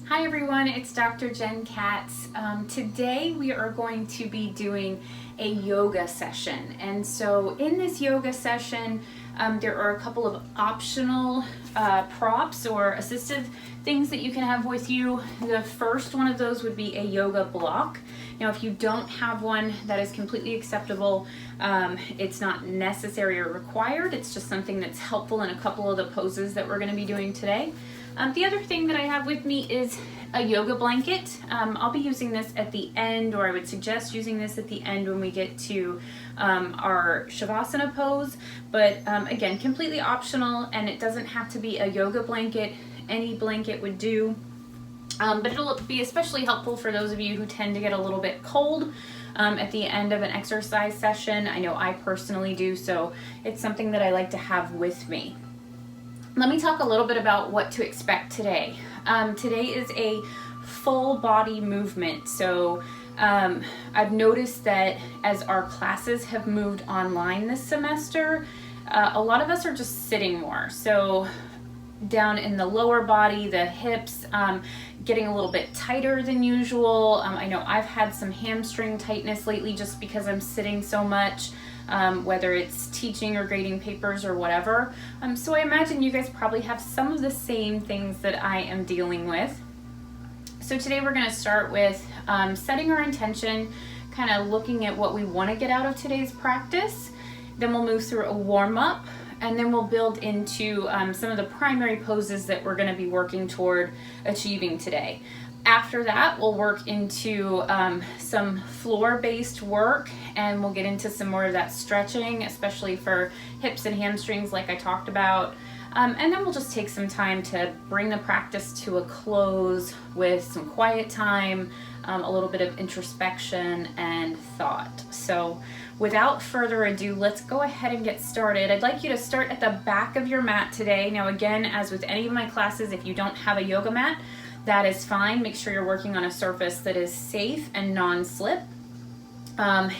Hi everyone, it's Dr. Jen Katz. Today we are going to be doing a yoga session. And so in this yoga session, there are a couple of optional props or assistive things that you can have with you. The first one of those would be a yoga block. Now, if you don't have one, that is completely acceptable. It's not necessary or required. It's just something that's helpful in a couple of the poses that we're going to be doing today. The other thing that I have with me is a yoga blanket. I'll be using this at the end, or I would suggest using this at the end when we get to our Shavasana pose. But again, completely optional, and it doesn't have to be a yoga blanket. Any blanket would do. But it'll be especially helpful for those of you who tend to get a little bit cold at the end of an exercise session. I know I personally do, so it's something that I like to have with me. Let me talk a little bit about what to expect today. Today is a full body movement. So I've noticed that as our classes have moved online this semester, a lot of us are just sitting more. So down in the lower body, the hips, getting a little bit tighter than usual. I know I've had some hamstring tightness lately just because I'm sitting so much. Whether it's teaching or grading papers or whatever. So I imagine you guys probably have some of the same things that I am dealing with. So today we're going to start with setting our intention, kind of looking at what we want to get out of today's practice. Then we'll move through a warm-up, and then we'll build into some of the primary poses that we're going to be working toward achieving today. After that, we'll work into some floor-based work, and we'll get into some more of that stretching, especially for hips and hamstrings like I talked about. And then we'll just take some time to bring the practice to a close with some quiet time, a little bit of introspection and thought. So without further ado, let's go ahead and get started. I'd like you to start at the back of your mat today. Now again, as with any of my classes, if you don't have a yoga mat, that is fine. Make sure you're working on a surface that is safe and non-slip.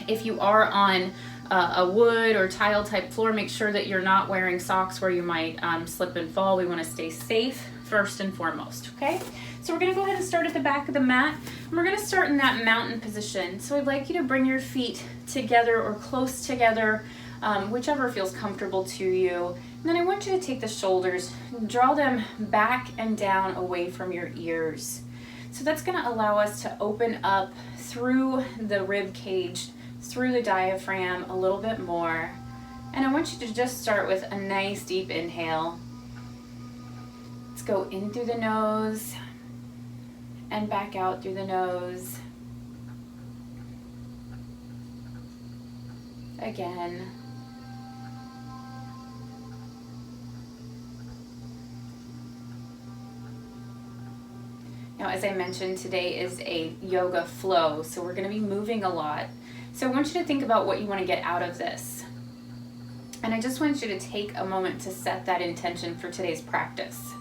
If you are on a wood or tile type floor, make sure that you're not wearing socks where you might slip and fall. We want to stay safe first and foremost, okay? So we're going to go ahead and start at the back of the mat, and we're going to start in that mountain position. So I'd like you to bring your feet together or close together, whichever feels comfortable to you. And then I want you to take the shoulders and draw them back and down away from your ears. So that's going to allow us to open up through the rib cage, through the diaphragm a little bit more. And I want you to just start with a nice deep inhale. Let's go in through the nose and back out through the nose. Again. Now, as I mentioned, today is a yoga flow, so we're going to be moving a lot. So I want you to think about what you want to get out of this. And I just want you to take a moment to set that intention for today's practice.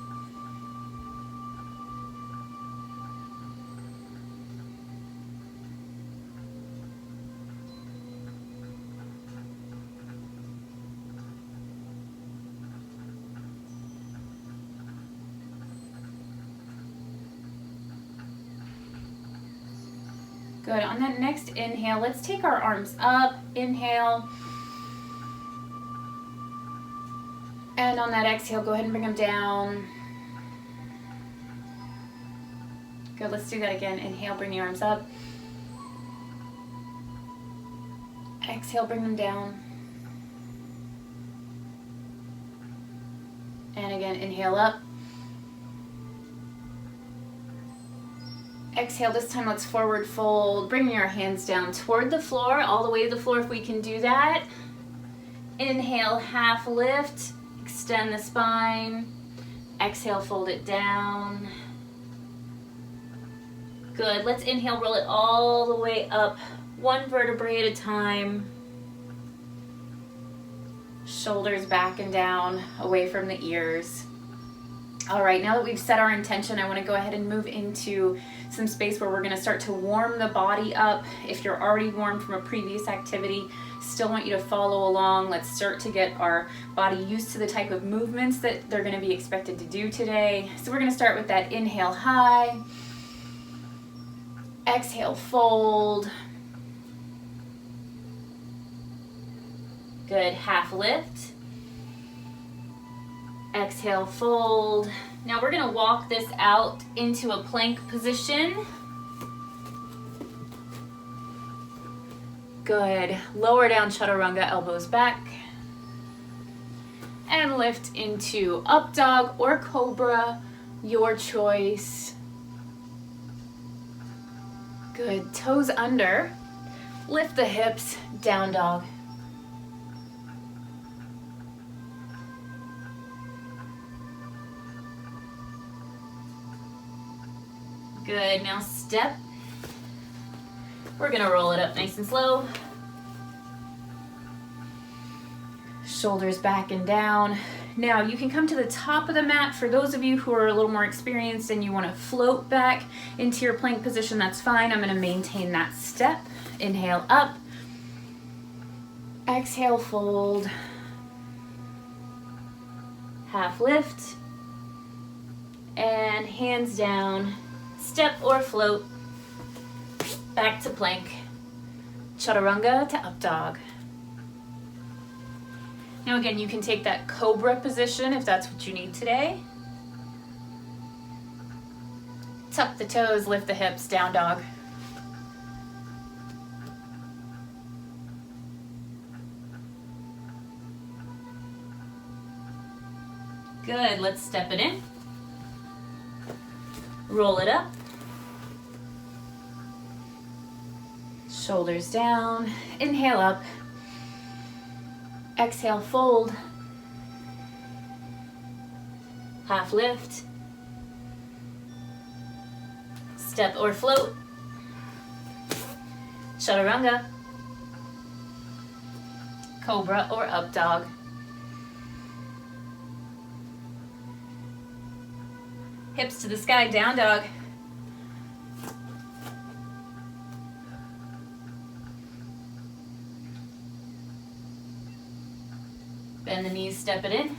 Good. On that next inhale, let's take our arms up. Inhale. And on that exhale, go ahead and bring them down. Good. Let's do that again. Inhale, bring the arms up. Exhale, bring them down. And again, inhale up. Exhale, this time let's forward fold, bring your hands down toward the floor, all the way to the floor if we can do that. Inhale, half lift, extend the spine. Exhale, fold it down. Good, let's inhale, roll it all the way up, one vertebrae at a time. Shoulders back and down, away from the ears. All right, now that we've set our intention, I want to go ahead and move into some space where we're going to start to warm the body up. If you're already warm from a previous activity, still want you to follow along. Let's start to get our body used to the type of movements that they're going to be expected to do today. So we're going to start with that inhale high, exhale fold. Good, half lift. Exhale, fold. Now we're gonna walk this out into a plank position. Good. Lower down chaturanga, elbows back. And lift into up dog or cobra, your choice. Good. Toes under. Lift the hips, down dog. Good, now step. We're gonna roll it up nice and slow. Shoulders back and down. Now you can come to the top of the mat. For those of you who are a little more experienced and you wanna float back into your plank position, that's fine. I'm gonna maintain that step. Inhale up. Exhale, fold. Half lift. And hands down. Step or float, back to plank, chaturanga to up dog. Now again, you can take that cobra position if that's what you need today. Tuck the toes, lift the hips, down dog. Good, let's step it in. Roll it up. Shoulders down. Inhale up. Exhale, fold. Half lift. Step or float. Chaturanga. Cobra or up dog. Hips to the sky, down dog. Bend the knees, step it in.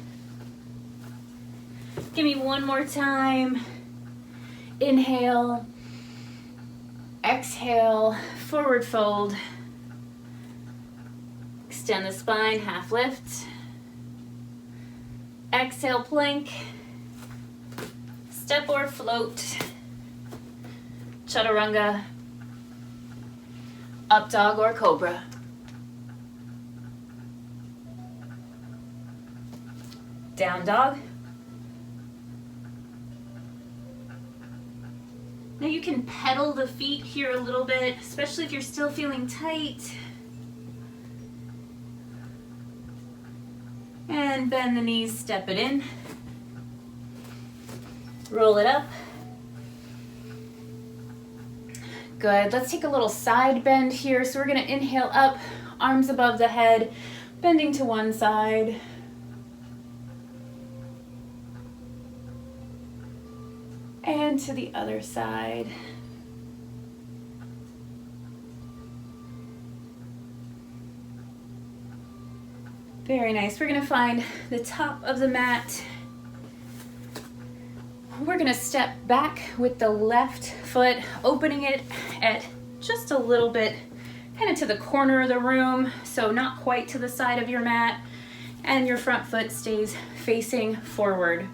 Give me one more time. Inhale. Exhale, forward fold. Extend the spine, half lift. Exhale, plank. Step or float. Chaturanga. Up dog or cobra. Down dog. Now you can pedal the feet here a little bit, especially if you're still feeling tight. And bend the knees, step it in. Roll it up. Good, let's take a little side bend here. So we're gonna inhale up, arms above the head, bending to one side. And to the other side. Very nice. We're gonna find the top of the mat. We're gonna step back with the left foot, opening it at just a little bit, kind of to the corner of the room, so not quite to the side of your mat, and your front foot stays facing forward.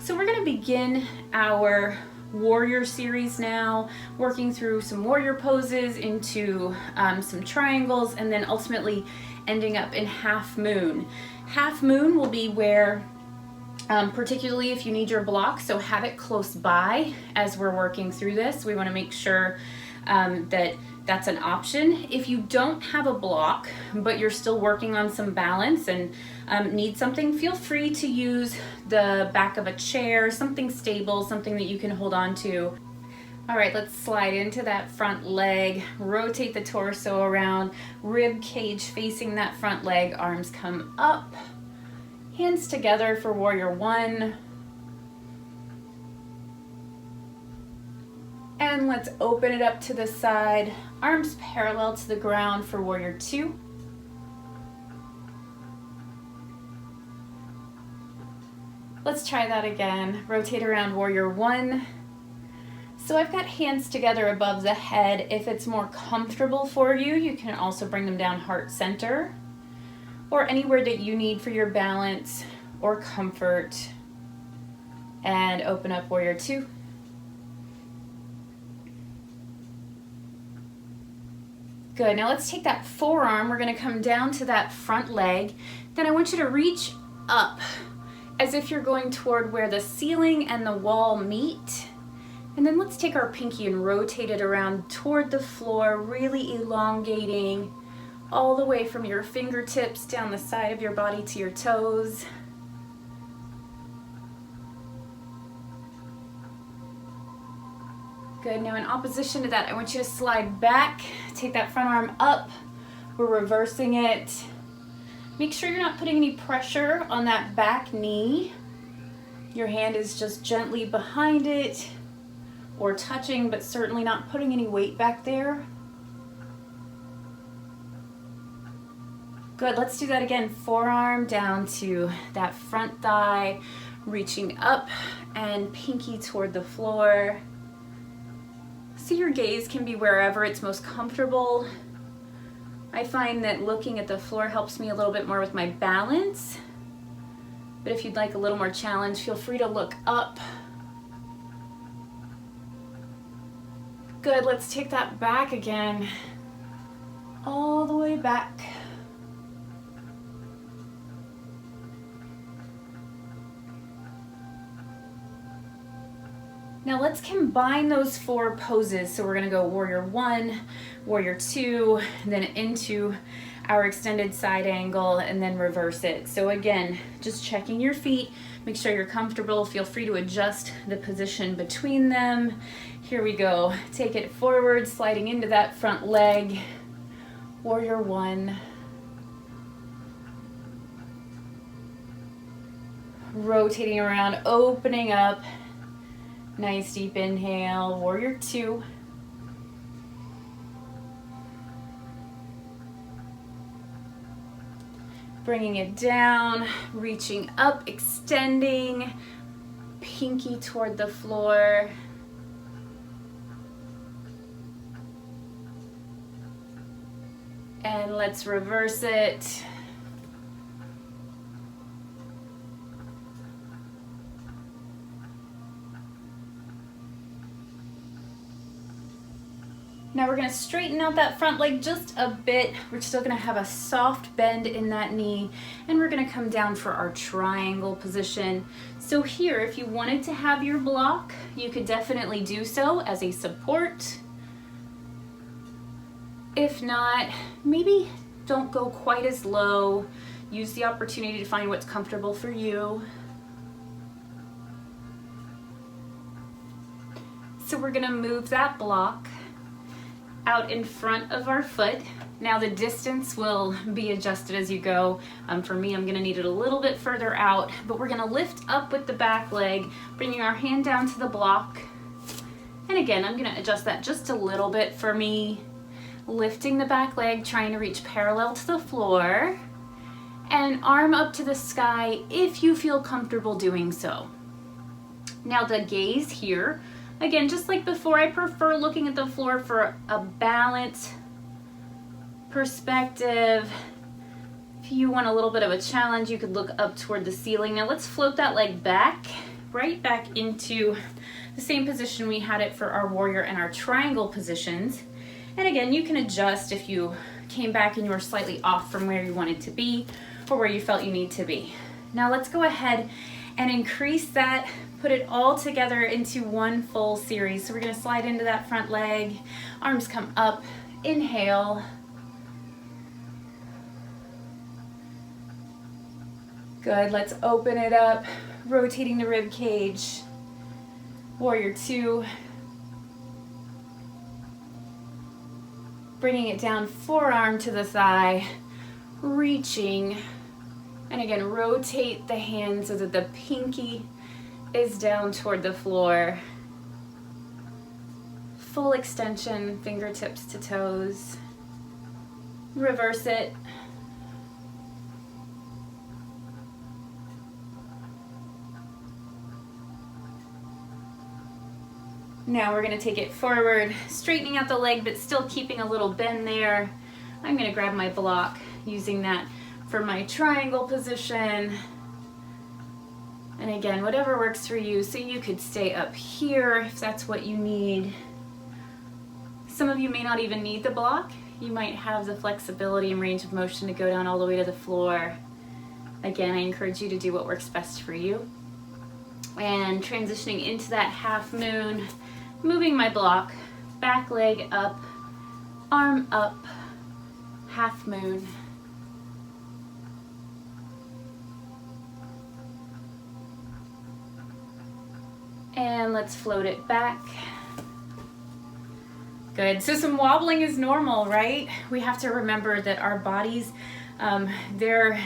So we're gonna begin our warrior series now, working through some warrior poses into some triangles, and then ultimately ending up in half moon. Half moon will be where, particularly if you need your block, so have it close by as we're working through this. We wanna make sure that that's an option. If you don't have a block, but you're still working on some balance and need something, feel free to use the back of a chair, something stable, something that you can hold on to. All right, let's slide into that front leg, rotate the torso around, rib cage facing that front leg, arms come up, hands together for warrior one. Again, let's open it up to the side. Arms parallel to the ground for warrior two. Let's try that again. Rotate around warrior one. So I've got hands together above the head. If it's more comfortable for you, you can also bring them down heart center or anywhere that you need for your balance or comfort. And open up warrior two. Good, now let's take that forearm. We're gonna come down to that front leg. Then I want you to reach up as if you're going toward where the ceiling and the wall meet. And then let's take our pinky and rotate it around toward the floor, really elongating all the way from your fingertips down the side of your body to your toes. Good, now in opposition to that, I want you to slide back, take that front arm up. We're reversing it. Make sure you're not putting any pressure on that back knee. Your hand is just gently behind it or touching, but certainly not putting any weight back there. Good, let's do that again. Forearm down to that front thigh, reaching up and pinky toward the floor. So your gaze can be wherever it's most comfortable. I find that looking at the floor helps me a little bit more with my balance. But if you'd like a little more challenge, feel free to look up. Good, let's take that back again. All the way back. Now let's combine those four poses. So we're gonna go warrior one, warrior two, then into our extended side angle and then reverse it. So again, just checking your feet, make sure you're comfortable. Feel free to adjust the position between them. Here we go. Take it forward, sliding into that front leg. Warrior one. Rotating around, opening up. Nice deep inhale, warrior two. Bringing it down, reaching up, extending, pinky toward the floor. And let's reverse it. Now we're going to straighten out that front leg just a bit. We're still going to have a soft bend in that knee, and we're going to come down for our triangle position. So here, if you wanted to have your block, you could definitely do so as a support. If not, maybe don't go quite as low. Use the opportunity to find what's comfortable for you. So we're going to move that block out in front of our foot. Now the distance will be adjusted as you go. For me, I'm gonna need it a little bit further out, but we're gonna lift up with the back leg, bringing our hand down to the block. And again, I'm gonna adjust that just a little bit for me. Lifting the back leg, trying to reach parallel to the floor. And arm up to the sky if you feel comfortable doing so. Now the gaze here, again, just like before, I prefer looking at the floor for a balance perspective. If you want a little bit of a challenge, you could look up toward the ceiling. Now let's float that leg back, right back into the same position we had it for our warrior and our triangle positions. And again, you can adjust if you came back and you were slightly off from where you wanted to be or where you felt you need to be. Now let's go ahead and increase that, put it all together into one full series. So we're gonna slide into that front leg, arms come up, inhale. Good, let's open it up, rotating the rib cage. Warrior two. Bringing it down, forearm to the thigh, reaching. And again, rotate the hand so that the pinky is down toward the floor. full extension, fingertips to toes. Reverse it. Now we're going to take it forward, straightening out the leg, but still keeping a little bend there. I'm going to grab my block, using that for my triangle position. And again, whatever works for you. So you could stay up here if that's what you need. Some of you may not even need the block. You might have the flexibility and range of motion to go down all the way to the floor. Again, I encourage you to do what works best for you. And transitioning into that half moon, moving my block, back leg up, arm up, half moon. And let's float it back. Good. So some wobbling is normal, right? We have to remember that our bodies, they're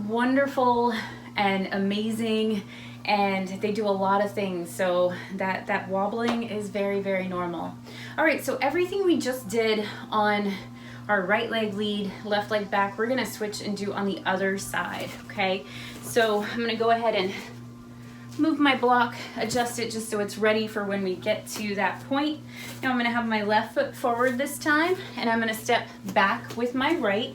wonderful and amazing, and they do a lot of things. So that wobbling is very, very normal. All right, so everything we just did on our right leg lead, left leg back, we're gonna switch and do on the other side, okay? So I'm gonna go ahead and move my block, adjust it just so it's ready for when we get to that point. Now I'm gonna have my left foot forward this time, and I'm gonna step back with my right.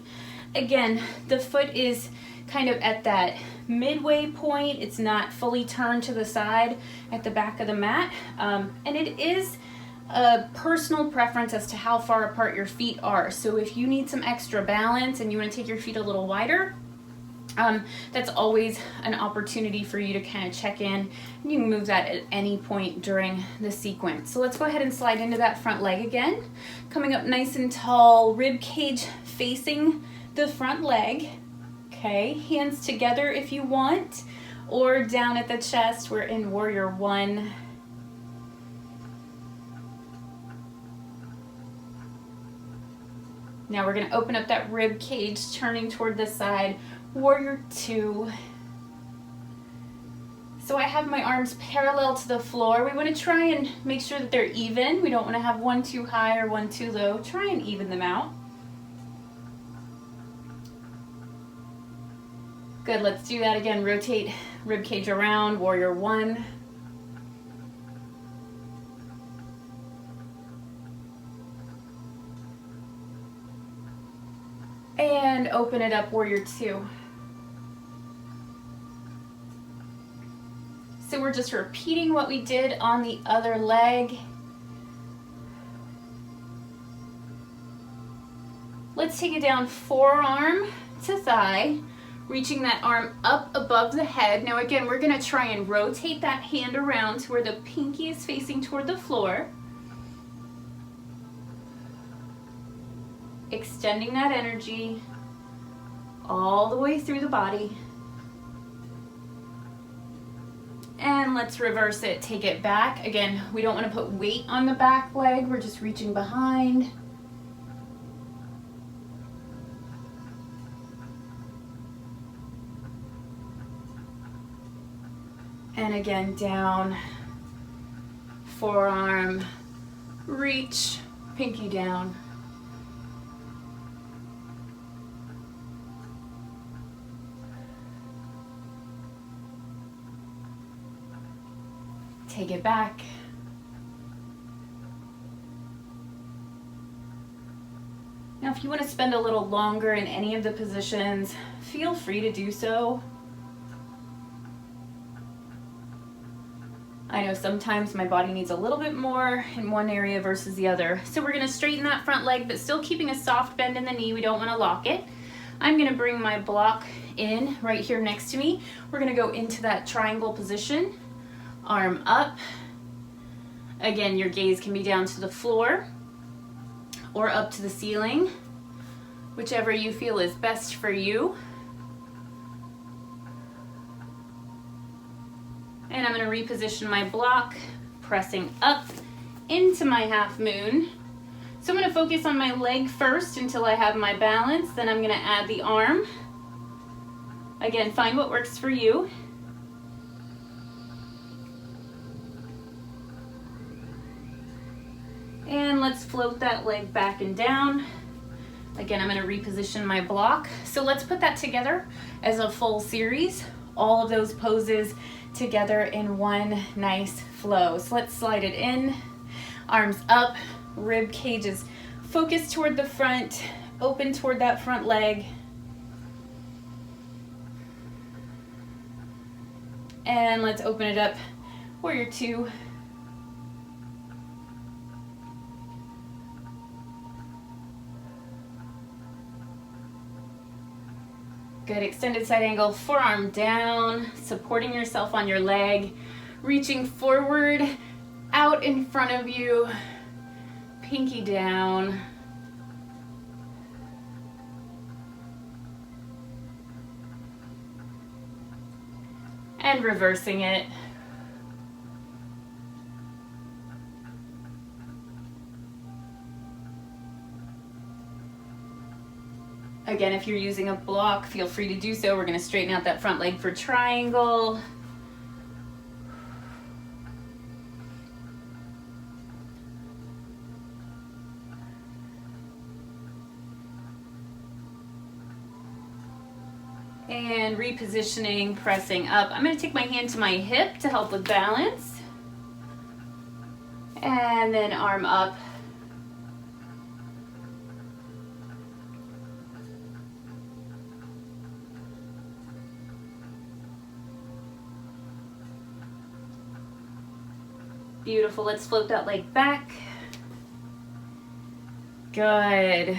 Again, the foot is kind of at that midway point. It's not fully turned to the side at the back of the mat. And it is a personal preference as to how far apart your feet are. So if you need some extra balance and you wanna take your feet a little wider, that's always an opportunity for you to kind of check in. You can move that at any point during the sequence. So let's go ahead and slide into that front leg again. Coming up nice and tall, rib cage facing the front leg. Okay, hands together if you want, or down at the chest. We're in warrior one. Now we're gonna open up that rib cage, turning toward the side. Warrior two. So I have my arms parallel to the floor. We want to try and make sure that they're even. We don't want to have one too high or one too low. Try and even them out. Good, let's do that again. Rotate rib cage around, warrior one. And open it up, warrior two. So we're just repeating what we did on the other leg. Let's take it down, forearm to thigh, reaching that arm up above the head. Now again, we're gonna try and rotate that hand around to where the pinky is facing toward the floor. Extending that energy all the way through the body. And let's reverse it, take it back. Again, we don't want to put weight on the back leg, we're just reaching behind. And again, down, forearm, reach, pinky down. Take it back. Now, if you want to spend a little longer in any of the positions, feel free to do so. I know sometimes my body needs a little bit more in one area versus the other. So we're going to straighten that front leg, but still keeping a soft bend in the knee. We don't want to lock it. I'm going to bring my block in right here next to me. We're going to go into that triangle position. Arm up. Again, your gaze can be down to the floor or up to the ceiling, whichever you feel is best for you. And I'm going to reposition my block, pressing up into my half moon. So I'm going to focus on my leg first until I have my balance. Then I'm going to add the arm. Again, find what works for you. let's float that leg back and down. Again, I'm going to reposition my block. So let's put that together as a full series. All of those poses together in one nice flow. So let's slide it in, arms up, rib cages focus toward the front, open toward that front leg. And let's open it up, warrior two. Good, extended side angle, forearm down, supporting yourself on your leg, reaching forward, out in front of you, pinky down. And reversing it. Again, if you're using a block, feel free to do so. We're going to straighten out that front leg for triangle. And repositioning, pressing up. I'm going to take my hand to my hip to help with balance. And then arm up. Beautiful. Let's float that leg back. Good.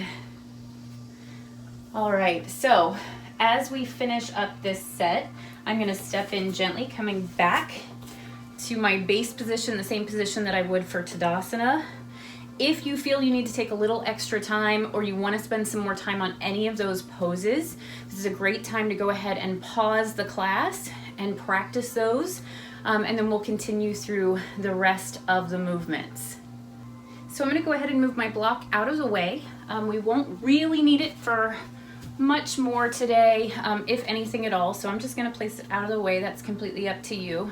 All right, so as we finish up this set, I'm going to step in gently, coming back to my base position, the same position that I would for Tadasana. If you feel you need to take a little extra time or you want to spend some more time on any of those poses, this is a great time to go ahead and pause the class and practice those. And then we'll continue through the rest of the movements. So I'm going to go ahead and move my block out of the way. We won't really need it for much more today, if anything at all. So I'm just going to place it out of the way. That's completely up to you.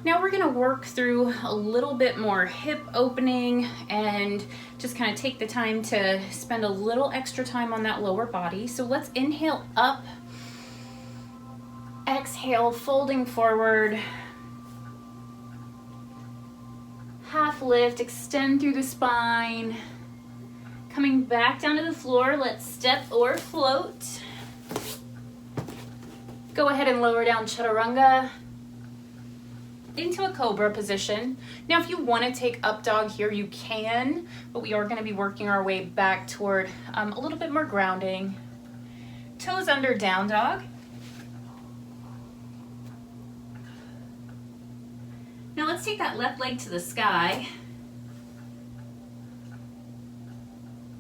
Now we're going to work through a little bit more hip opening and just kind of take the time to spend a little extra time on that lower body. So let's inhale up, exhale, folding forward. Half lift, extend through the spine. Coming back down to the floor, let's step or float. Go ahead and lower down chaturanga into a cobra position. Now if you want to take up dog here, you can, but we are going to be working our way back toward a little bit more grounding. Toes under, down dog. Now let's take that left leg to the sky.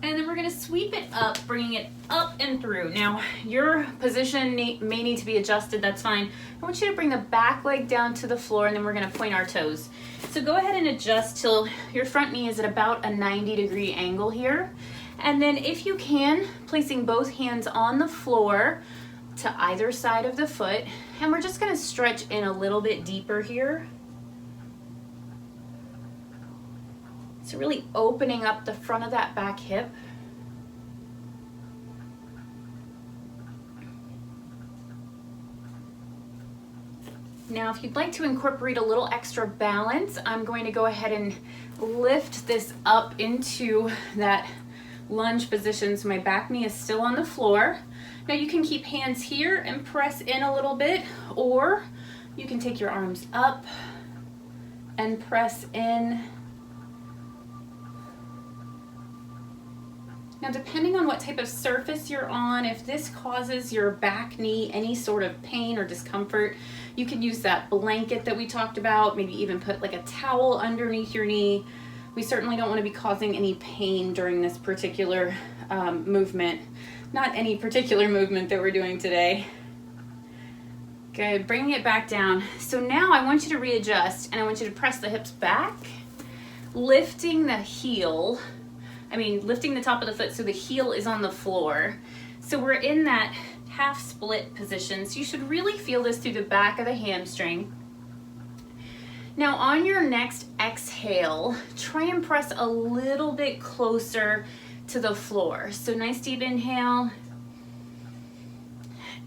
And then we're going to sweep it up, bringing it up and through. Now, your position may need to be adjusted, that's fine. I want you to bring the back leg down to the floor, and then we're going to point our toes. So go ahead and adjust till your front knee is at about a 90-degree angle here. And then if you can, placing both hands on the floor to either side of the foot. And we're just going to stretch in a little bit deeper here. So really opening up the front of that back hip. Now, if you'd like to incorporate a little extra balance, I'm going to go ahead and lift this up into that lunge position. So my back knee is still on the floor. Now you can keep hands here and press in a little bit, or you can take your arms up and press in. Now, depending on what type of surface you're on, if this causes your back knee any sort of pain or discomfort, you can use that blanket that we talked about, maybe even put like a towel underneath your knee. We certainly don't want to be causing any pain during this particular movement. Not any particular movement that we're doing today. Good, bringing it back down. So now I want you to readjust, and I want you to press the hips back, lifting the heel. Lifting the top of the foot so the heel is on the floor. So we're in that half split position. So you should really feel this through the back of the hamstring. Now on your next exhale, try and press a little bit closer to the floor. So nice deep inhale.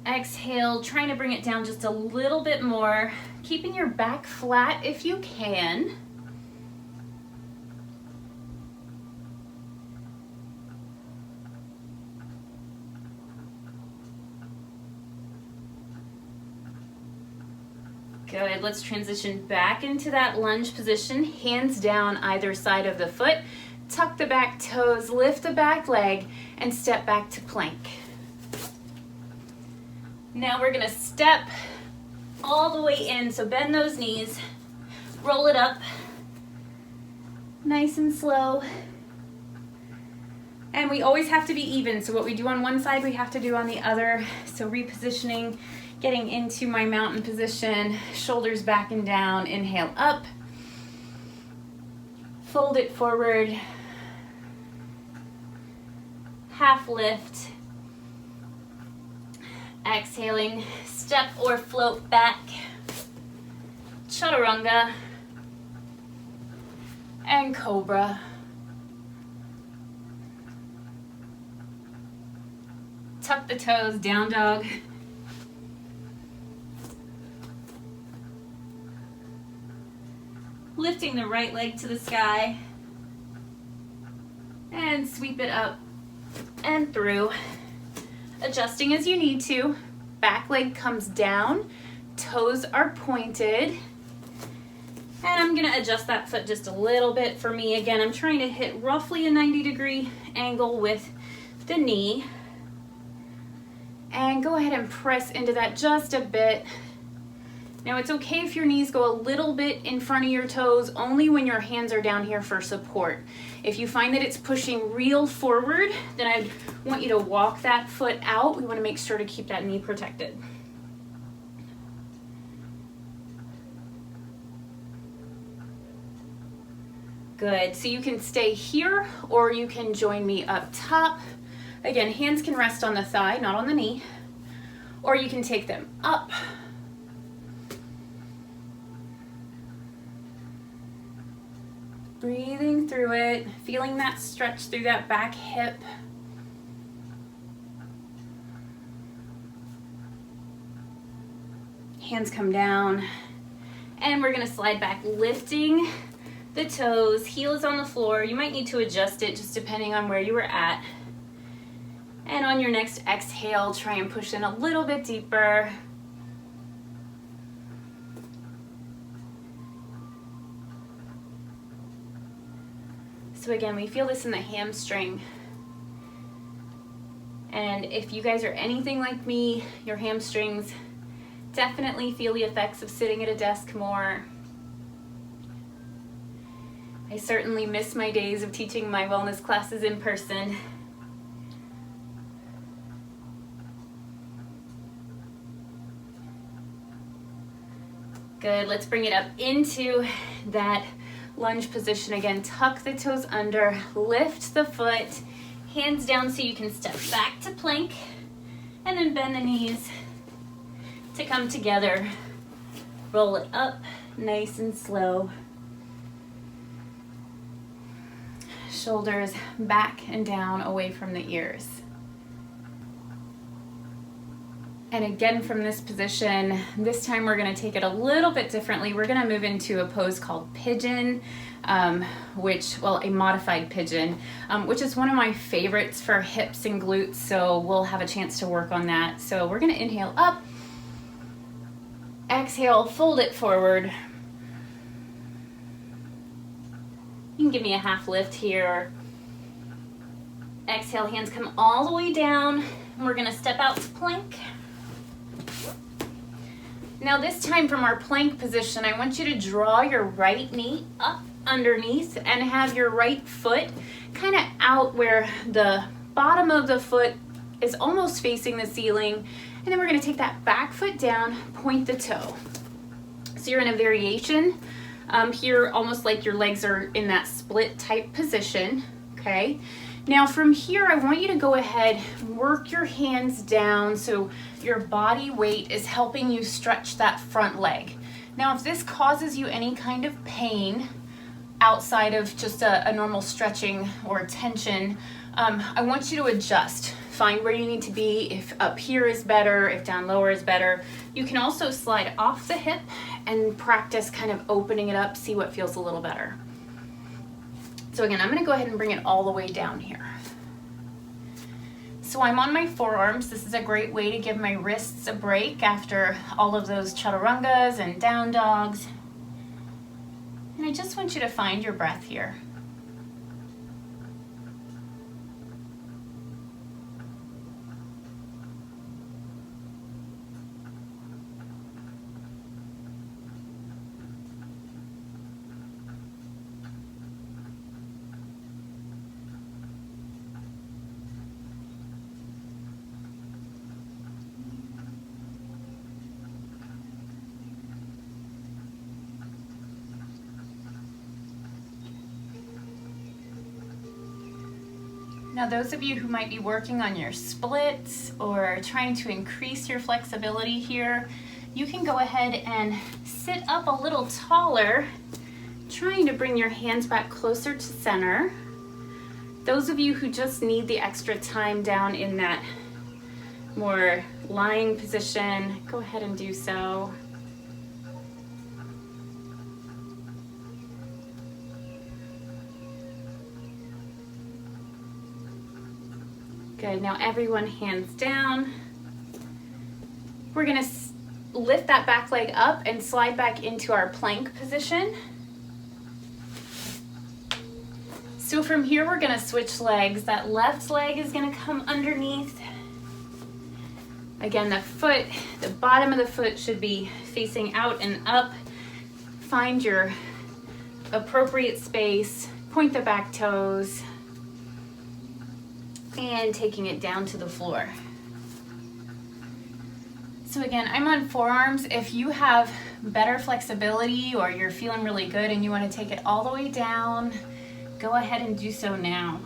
Exhale, trying to bring it down just a little bit more, keeping your back flat if you can. Good, let's transition back into that lunge position, hands down either side of the foot, tuck the back toes, lift the back leg, and step back to plank. Now we're gonna step all the way in, so bend those knees, roll it up, nice and slow. And we always have to be even, so what we do on one side, we have to do on the other. So repositioning, getting into my mountain position, shoulders back and down, inhale up, fold it forward, half lift, exhaling, step or float back, chaturanga, and cobra. Tuck the toes, down dog. Lifting the right leg to the sky, and sweep it up and through. Adjusting as you need to. Back leg comes down, toes are pointed. And I'm gonna adjust that foot just a little bit for me. Again, I'm trying to hit roughly a 90-degree angle with the knee. And go ahead and press into that just a bit. Now it's okay if your knees go a little bit in front of your toes, only when your hands are down here for support. If you find that it's pushing real forward, then I want you to walk that foot out. We want to make sure to keep that knee protected. Good, so you can stay here or you can join me up top. Again, hands can rest on the thigh, not on the knee, or you can take them up. Breathing through it, feeling that stretch through that back hip. Hands come down, and we're gonna slide back, lifting the toes, heels on the floor. You might need to adjust it just depending on where you were at. And on your next exhale, try and push in a little bit deeper. So again, we feel this in the hamstring. And if you guys are anything like me, your hamstrings definitely feel the effects of sitting at a desk more. I certainly miss my days of teaching my wellness classes in person. Good, let's bring it up into that lunge position again. Tuck the toes under, lift the foot, hands down so you can step back to plank, and then bend the knees to come together. Roll it up, nice and slow. Shoulders back and down, away from the ears. And again, from this position, this time we're gonna take it a little bit differently. We're gonna move into a pose called pigeon, a modified pigeon, which is one of my favorites for hips and glutes, so we'll have a chance to work on that. So we're gonna inhale up, exhale, fold it forward. You can give me a half lift here. Exhale, hands come all the way down, and we're gonna step out to plank. Now this time from our plank position, I want you to draw your right knee up underneath and have your right foot kind of out where the bottom of the foot is almost facing the ceiling. And then we're gonna take that back foot down, point the toe. So you're in a variation here, almost like your legs are in that split type position, okay? Now from here, I want you to go ahead, work your hands down so your body weight is helping you stretch that front leg. Now, if this causes you any kind of pain outside of just a normal stretching or tension, I want you to adjust. Find where you need to be. If up here is better, if down lower is better. You can also slide off the hip and practice kind of opening it up, see what feels a little better. So again, I'm gonna go ahead and bring it all the way down here. So I'm on my forearms. This is a great way to give my wrists a break after all of those chaturangas and down dogs. And I just want you to find your breath here. Now, those of you who might be working on your splits or trying to increase your flexibility here, you can go ahead and sit up a little taller, trying to bring your hands back closer to center. Those of you who just need the extra time down in that more lying position, go ahead and do so. Good, now everyone hands down. We're gonna lift that back leg up and slide back into our plank position. So from here, we're gonna switch legs. That left leg is gonna come underneath. Again, the bottom of the foot should be facing out and up. Find your appropriate space, point the back toes, and taking it down to the floor. So again, I'm on forearms. If you have better flexibility or you're feeling really good and you want to take it all the way down, go ahead and do so now.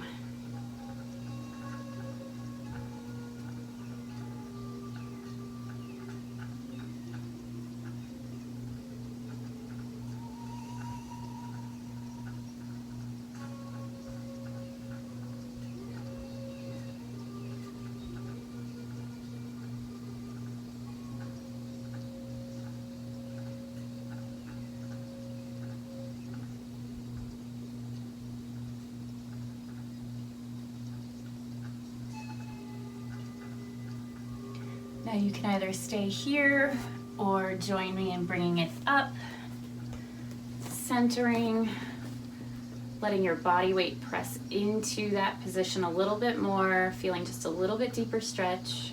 Now you can either stay here or join me in bringing it up, centering, letting your body weight press into that position a little bit more, feeling just a little bit deeper stretch.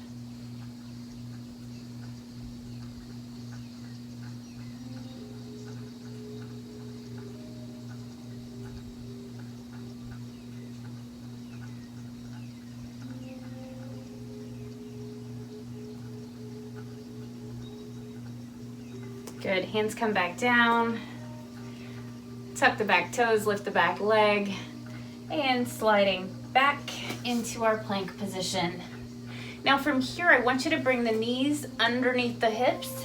Good, hands come back down, tuck the back toes, lift the back leg, and sliding back into our plank position. Now from here, I want you to bring the knees underneath the hips,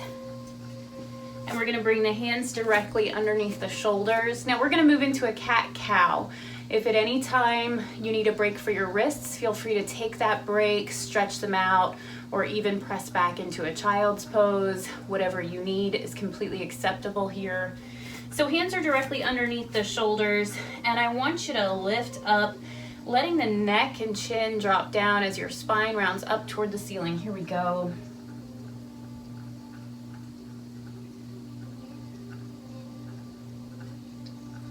and we're gonna bring the hands directly underneath the shoulders. Now we're gonna move into a cat-cow. If at any time you need a break for your wrists, feel free to take that break, stretch them out, or even press back into a child's pose. Whatever you need is completely acceptable here. So hands are directly underneath the shoulders, and I want you to lift up, letting the neck and chin drop down as your spine rounds up toward the ceiling. Here we go.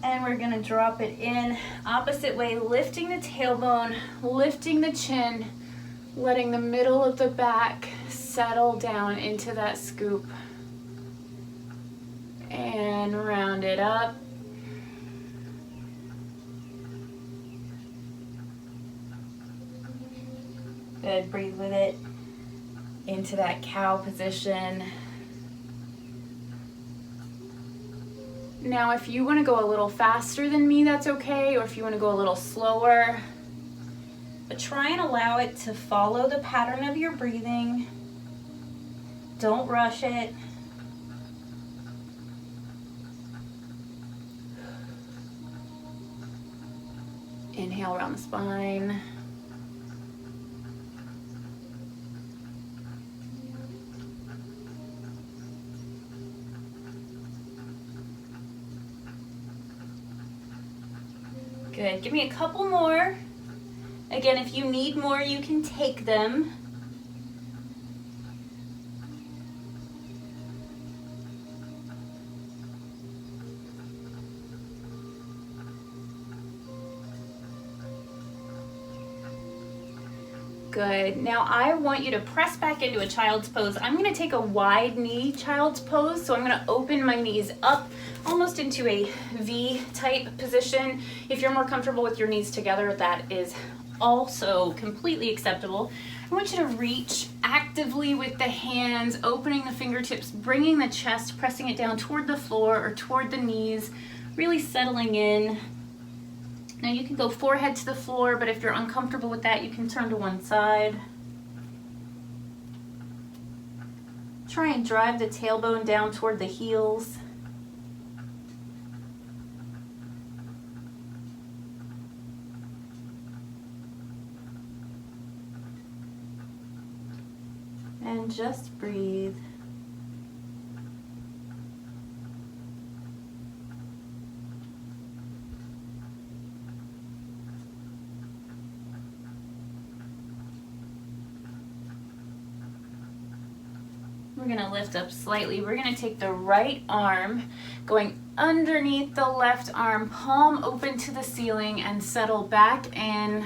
And we're gonna drop it in opposite way, lifting the tailbone, lifting the chin, letting the middle of the back settle down into that scoop. And round it up. Good, breathe with it into that cow position. Now, if you want to go a little faster than me, that's okay, or if you want to go a little slower. But try and allow it to follow the pattern of your breathing. Don't rush it. Inhale around the spine. Good. Give me a couple more. Again, if you need more, you can take them. Good. Now I want you to press back into a child's pose. I'm going to take a wide knee child's pose. So I'm going to open my knees up almost into a V type position. If you're more comfortable with your knees together, that is also completely acceptable. I want you to reach actively with the hands, opening the fingertips, bringing the chest, pressing it down toward the floor or toward the knees, really settling in. Now you can go forehead to the floor, but if you're uncomfortable with that, you can turn to one side. Try and drive the tailbone down toward the heels. And just breathe. We're going to lift up slightly. We're going to take the right arm, going underneath the left arm, palm open to the ceiling, and settle back in.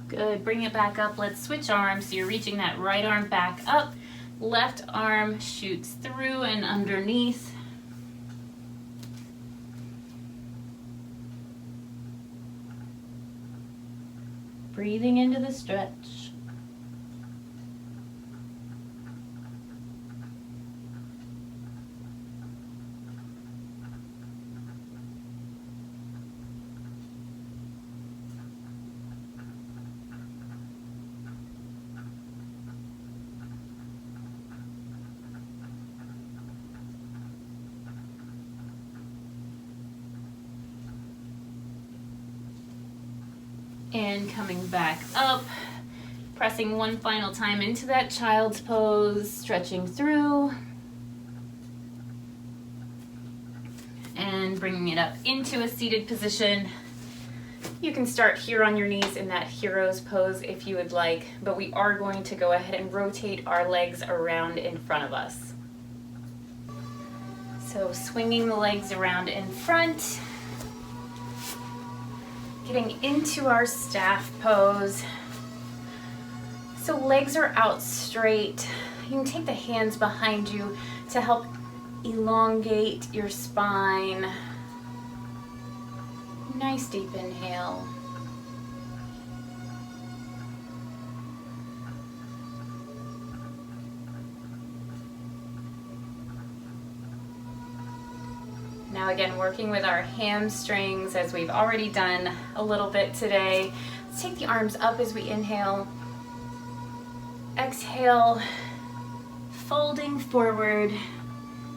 Good, bring it back up. Let's switch arms. So you're reaching that right arm back up. Left arm shoots through and underneath. Breathing into the stretch. And coming back up, pressing one final time into that child's pose, stretching through, and bringing it up into a seated position. You can start here on your knees in that hero's pose if you would like, but we are going to go ahead and rotate our legs around in front of us. So swinging the legs around in front, getting into our staff pose. So legs are out straight. You can take the hands behind you to help elongate your spine. Nice deep inhale. Now again, working with our hamstrings as we've already done a little bit today. Let's take the arms up as we inhale. Exhale, folding forward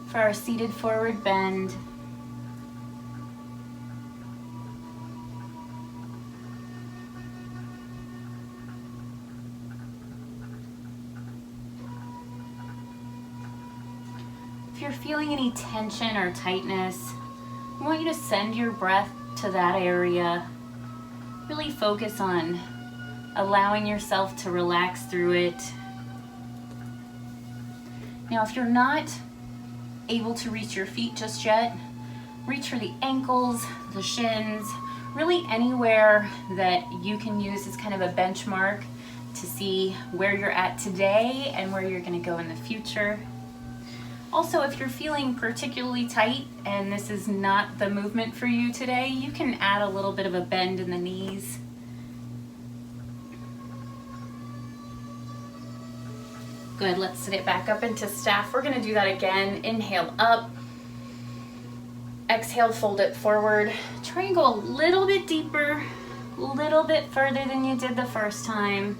for our seated forward bend. If you're feeling any tension or tightness, I want you to send your breath to that area. Really focus on allowing yourself to relax through it. Now, if you're not able to reach your feet just yet, reach for the ankles, the shins, really anywhere that you can use as kind of a benchmark to see where you're at today and where you're going to go in the future. Also, if you're feeling particularly tight and this is not the movement for you today, you can add a little bit of a bend in the knees. Good, let's sit it back up into staff. We're gonna do that again. Inhale up. Exhale, fold it forward. Try and go a little bit deeper, a little bit further than you did the first time.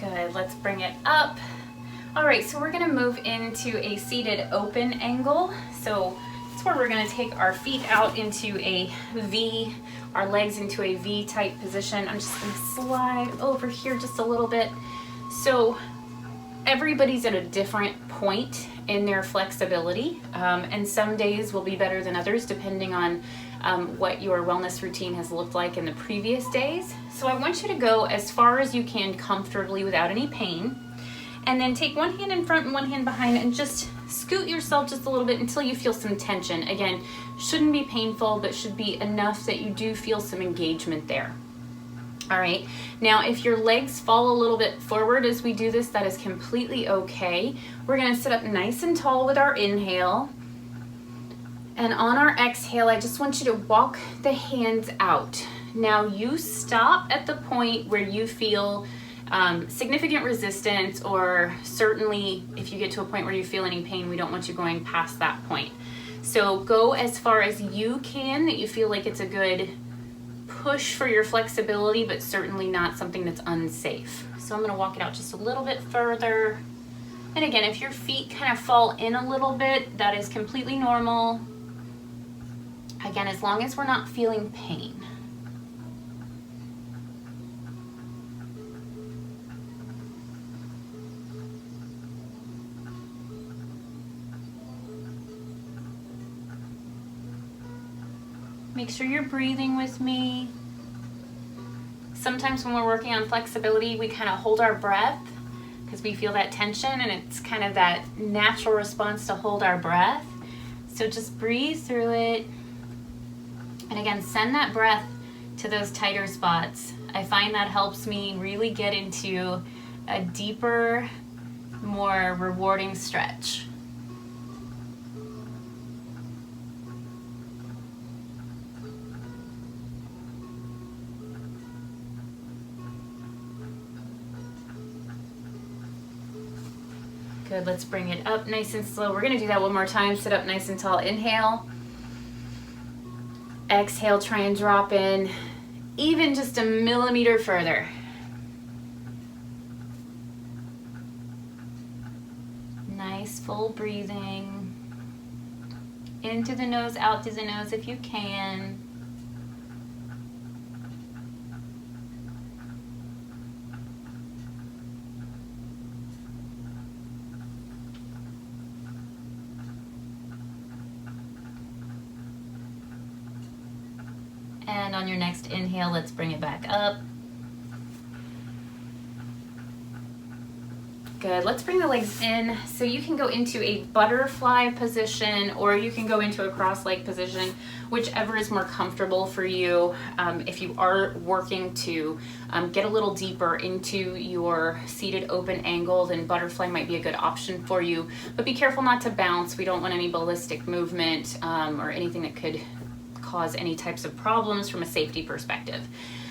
Good, let's bring it up. All right, so we're gonna move into a seated open angle. So that's where we're gonna take our feet out into a V, our legs into a V type position. I'm just gonna slide over here just a little bit. So everybody's at a different point in their flexibility, and some days will be better than others depending on what your wellness routine has looked like in the previous days. So I want you to go as far as you can comfortably without any pain, and then take one hand in front and one hand behind and just scoot yourself just a little bit until you feel some tension. Again, shouldn't be painful, but should be enough that you do feel some engagement there. All right, now if your legs fall a little bit forward as we do this, that is completely okay. We're gonna sit up nice and tall with our inhale. And on our exhale, I just want you to walk the hands out. Now you stop at the point where you feel significant resistance, or certainly if you get to a point where you feel any pain, we don't want you going past that point. So go as far as you can that you feel like it's a good push for your flexibility, but certainly not something that's unsafe. So I'm gonna walk it out just a little bit further. And again, if your feet kind of fall in a little bit, that is completely normal. Again, as long as we're not feeling pain. Make sure you're breathing with me. Sometimes when we're working on flexibility, we kind of hold our breath because we feel that tension, and it's kind of that natural response to hold our breath. So just breathe through it. And again, send that breath to those tighter spots. I find that helps me really get into a deeper, more rewarding stretch. Good, let's bring it up nice and slow. We're gonna do that one more time. Sit up nice and tall, inhale. Exhale, try and drop in even just a millimeter further. Nice full breathing. Into the nose, out through the nose if you can. And on your next inhale, let's bring it back up. Good, let's bring the legs in. So you can go into a butterfly position, or you can go into a cross-leg position, whichever is more comfortable for you. If you are working to get a little deeper into your seated open angle, then butterfly might be a good option for you. But be careful not to bounce. We don't want any ballistic movement or anything that could cause any types of problems from a safety perspective.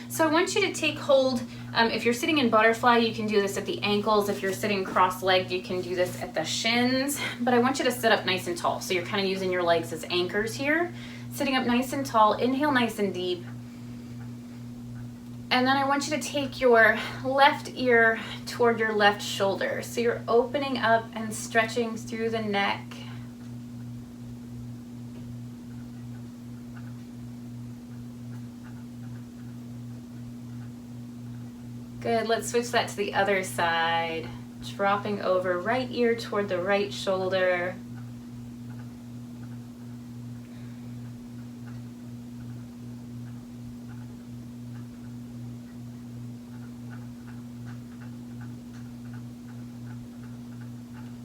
So I want you to take hold. If you're sitting in butterfly, you can do this at the ankles. If you're sitting cross-legged, you can do this at the shins. But I want you to sit up nice and tall. So you're kind of using your legs as anchors here. Sitting up nice and tall, inhale nice and deep. And then I want you to take your left ear toward your left shoulder. So you're opening up and stretching through the neck. Good, let's switch that to the other side. Dropping over, right ear toward the right shoulder.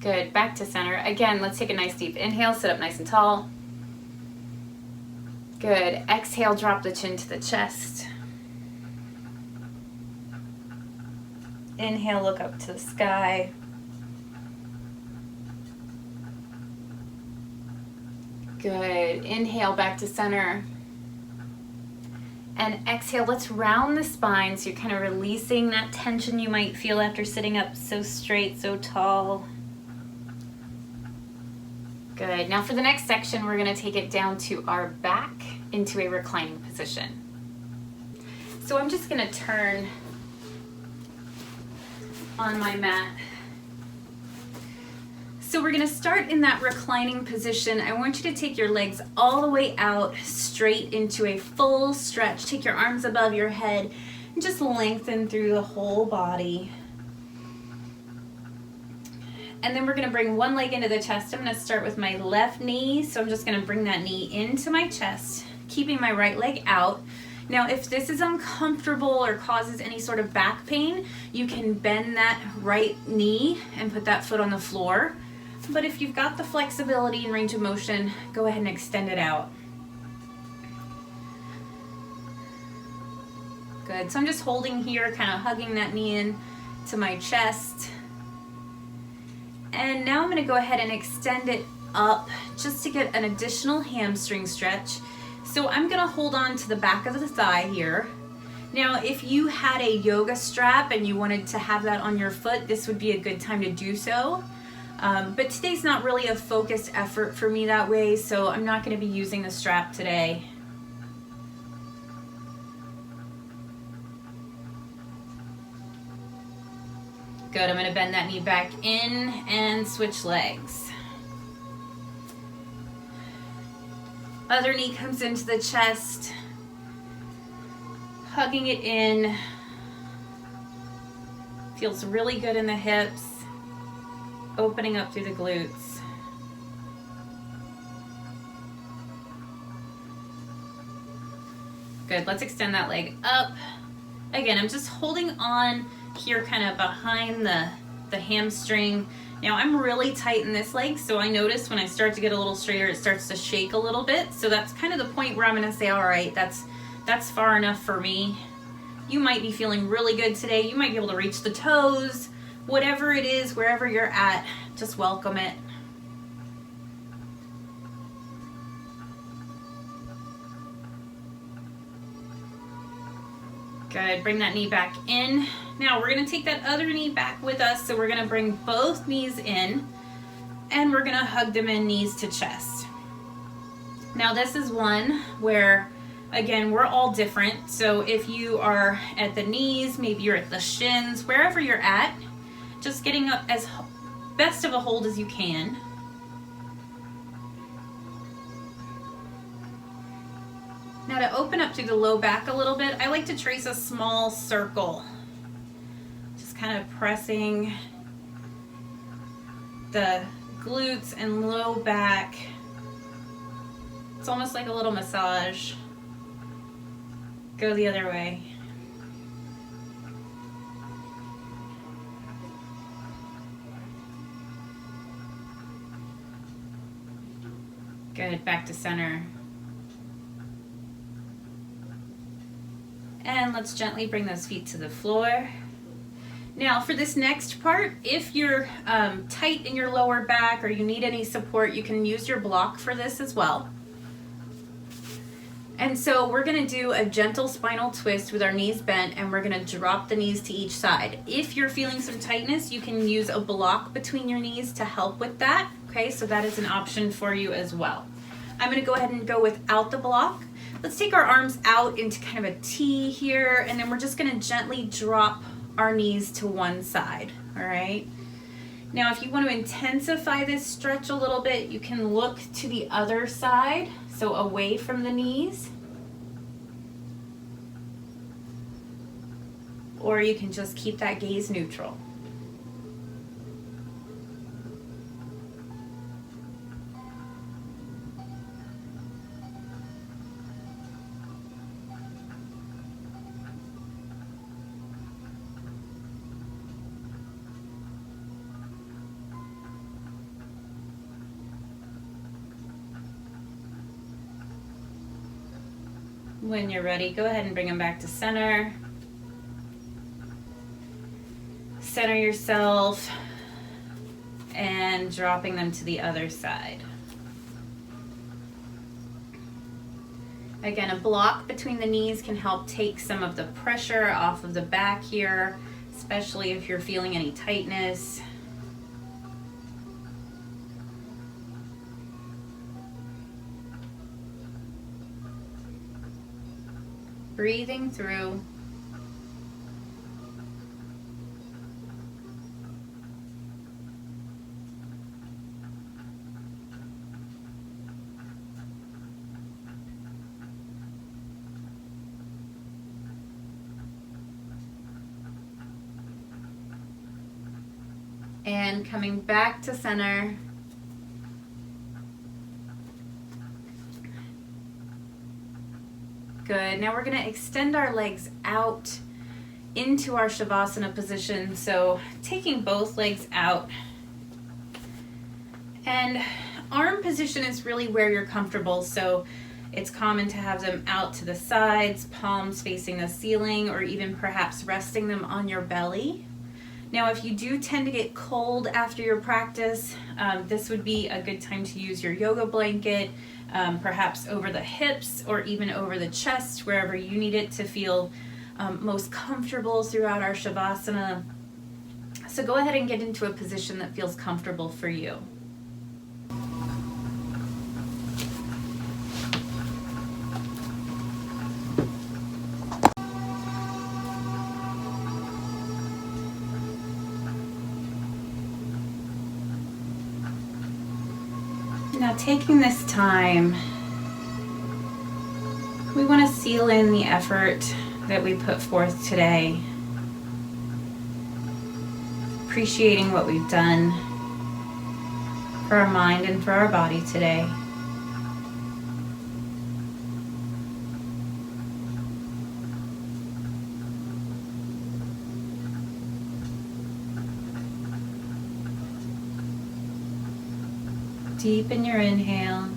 Good, back to center. Again, let's take a nice deep inhale, sit up nice and tall. Good, exhale, drop the chin to the chest. Inhale, look up to the sky. Good, inhale, back to center. And exhale, let's round the spine so you're kind of releasing that tension you might feel after sitting up so straight, so tall. Good, now for the next section, we're gonna take it down to our back into a reclining position. So I'm just gonna turn on my mat. So we're gonna start in that reclining position. I want you to take your legs all the way out, straight into a full stretch. Take your arms above your head and just lengthen through the whole body. And then we're gonna bring one leg into the chest. I'm gonna start with my left knee. So I'm just gonna bring that knee into my chest, keeping my right leg out. Now, if this is uncomfortable or causes any sort of back pain, you can bend that right knee and put that foot on the floor. But if you've got the flexibility and range of motion, go ahead and extend it out. Good, so I'm just holding here, kind of hugging that knee in to my chest. And now I'm gonna go ahead and extend it up just to get an additional hamstring stretch. So I'm gonna hold on to the back of the thigh here. Now, if you had a yoga strap and you wanted to have that on your foot, this would be a good time to do so. But today's not really a focused effort for me that way, so I'm not gonna be using the strap today. Good, I'm gonna bend that knee back in and switch legs. Other knee comes into the chest, hugging it in. Feels really good in the hips, opening up through the glutes. Good, let's extend that leg up. Again, I'm just holding on here kind of behind the hamstring. Now I'm really tight in this leg, so I notice when I start to get a little straighter, it starts to shake a little bit. So that's kind of the point where I'm gonna say, all right, that's far enough for me. You might be feeling really good today. You might be able to reach the toes. Whatever it is, wherever you're at, just welcome it. Good, bring that knee back in. Now we're gonna take that other knee back with us, so we're gonna bring both knees in and we're gonna hug them in, knees to chest. Now this is one where, again, we're all different. So if you are at the knees, maybe you're at the shins, wherever you're at, just getting up as best of a hold as you can. Now to open up through the low back a little bit, I like to trace a small circle. Just kind of pressing the glutes and low back. It's almost like a little massage. Go the other way. Good, back to center. And let's gently bring those feet to the floor. Now for this next part, if you're tight in your lower back or you need any support, you can use your block for this as well. And so we're gonna do a gentle spinal twist with our knees bent, and we're gonna drop the knees to each side. If you're feeling some tightness, you can use a block between your knees to help with that. Okay, so that is an option for you as well. I'm gonna go ahead and go without the block. Let's take our arms out into kind of a T here, and then we're just gonna gently drop our knees to one side, all right? Now, if you want to intensify this stretch a little bit, you can look to the other side, so away from the knees. Or you can just keep that gaze neutral. When you're ready, go ahead and bring them back to center. Center yourself and dropping them to the other side. Again, a block between the knees can help take some of the pressure off of the back here, especially if you're feeling any tightness. Breathing through. And coming back to center. Good. Now we're going to extend our legs out into our Shavasana position. So taking both legs out. And arm position is really where you're comfortable. So it's common to have them out to the sides, palms facing the ceiling, or even perhaps resting them on your belly. Now, if you do tend to get cold after your practice, this would be a good time to use your yoga blanket, perhaps over the hips or even over the chest, wherever you need it to feel most comfortable throughout our Shavasana. So go ahead and get into a position that feels comfortable for you. Now, taking this time, we want to seal in the effort that we put forth today, appreciating what we've done for our mind and for our body today. Deepen your inhale.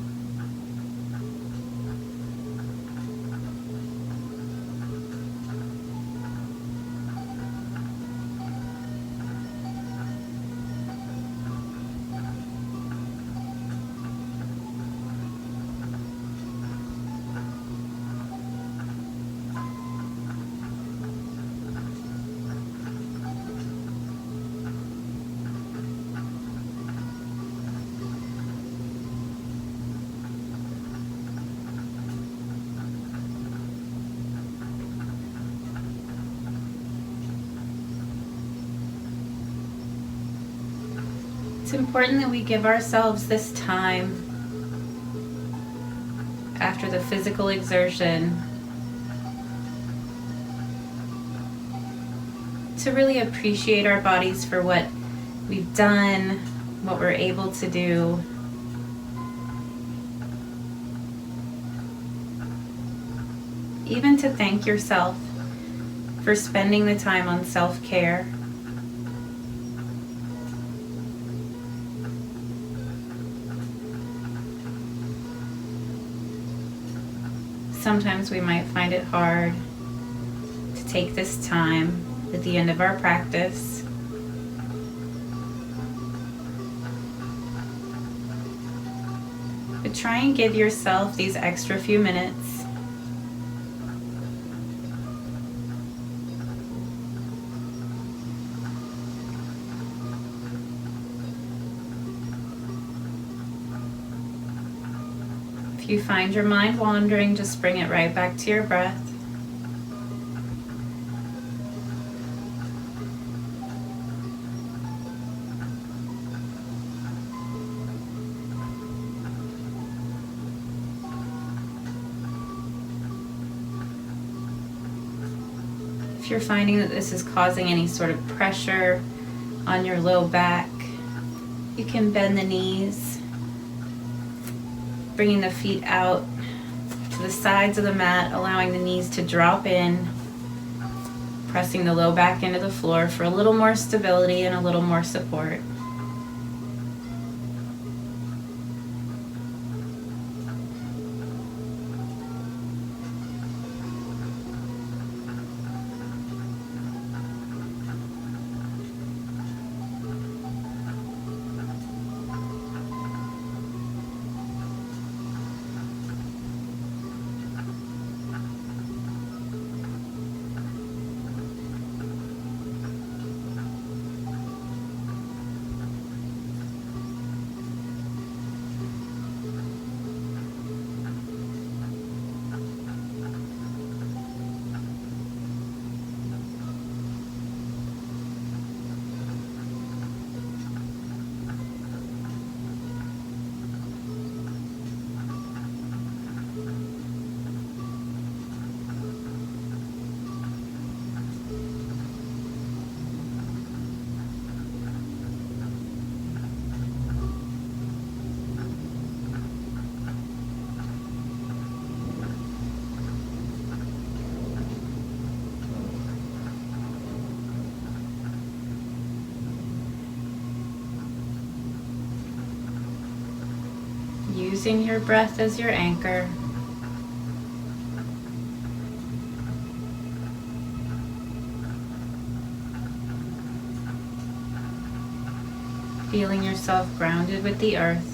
It's important that we give ourselves this time after the physical exertion to really appreciate our bodies for what we've done, what we're able to do. Even to thank yourself for spending the time on self-care. Sometimes we might find it hard to take this time at the end of our practice. But try and give yourself these extra few minutes. If you find your mind wandering, just bring it right back to your breath. If you're finding that this is causing any sort of pressure on your low back, you can bend the knees, bringing the feet out to the sides of the mat, allowing the knees to drop in, pressing the low back into the floor for a little more stability and a little more support. using your breath as your anchor. Feeling yourself grounded with the earth.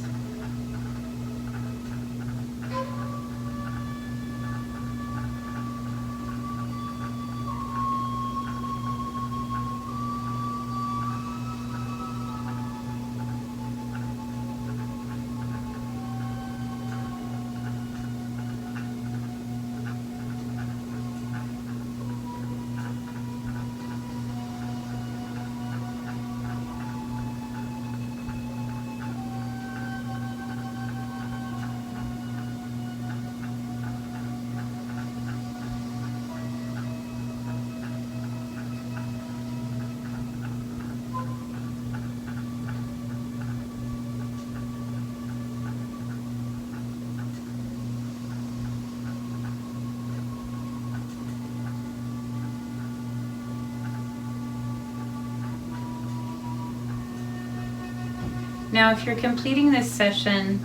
Now, if you're completing this session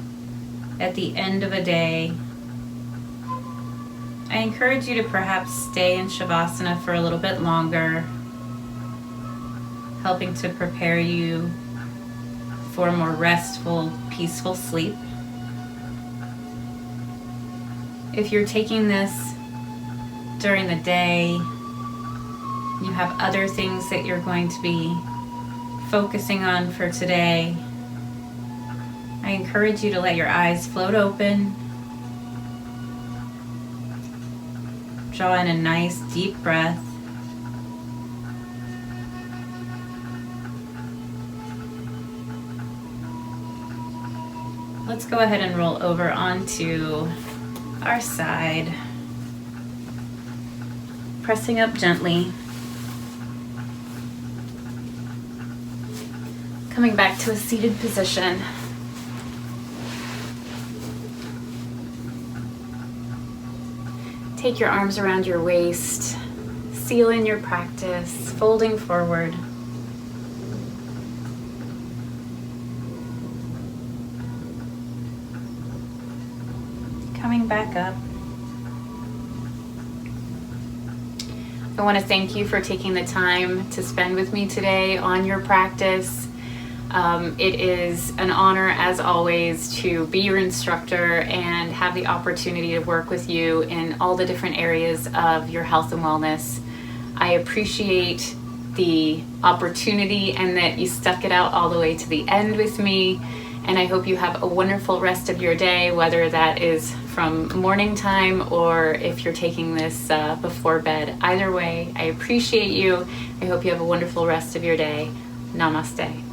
at the end of a day, I encourage you to perhaps stay in Shavasana for a little bit longer, helping to prepare you for a more restful, peaceful sleep. If you're taking this during the day, you have other things that you're going to be focusing on for today, I encourage you to let your eyes float open. Draw in a nice deep breath. Let's go ahead and roll over onto our side, pressing up gently. Coming back to a seated position. Take your arms around your waist, seal in your practice, folding forward. Coming back up. I want to thank you for taking the time to spend with me today on your practice. It is an honor, as always, to be your instructor and have the opportunity to work with you in all the different areas of your health and wellness. I appreciate the opportunity and that you stuck it out all the way to the end with me. And I hope you have a wonderful rest of your day, whether that is from morning time or if you're taking this before bed. Either way, I appreciate you. I hope you have a wonderful rest of your day. Namaste.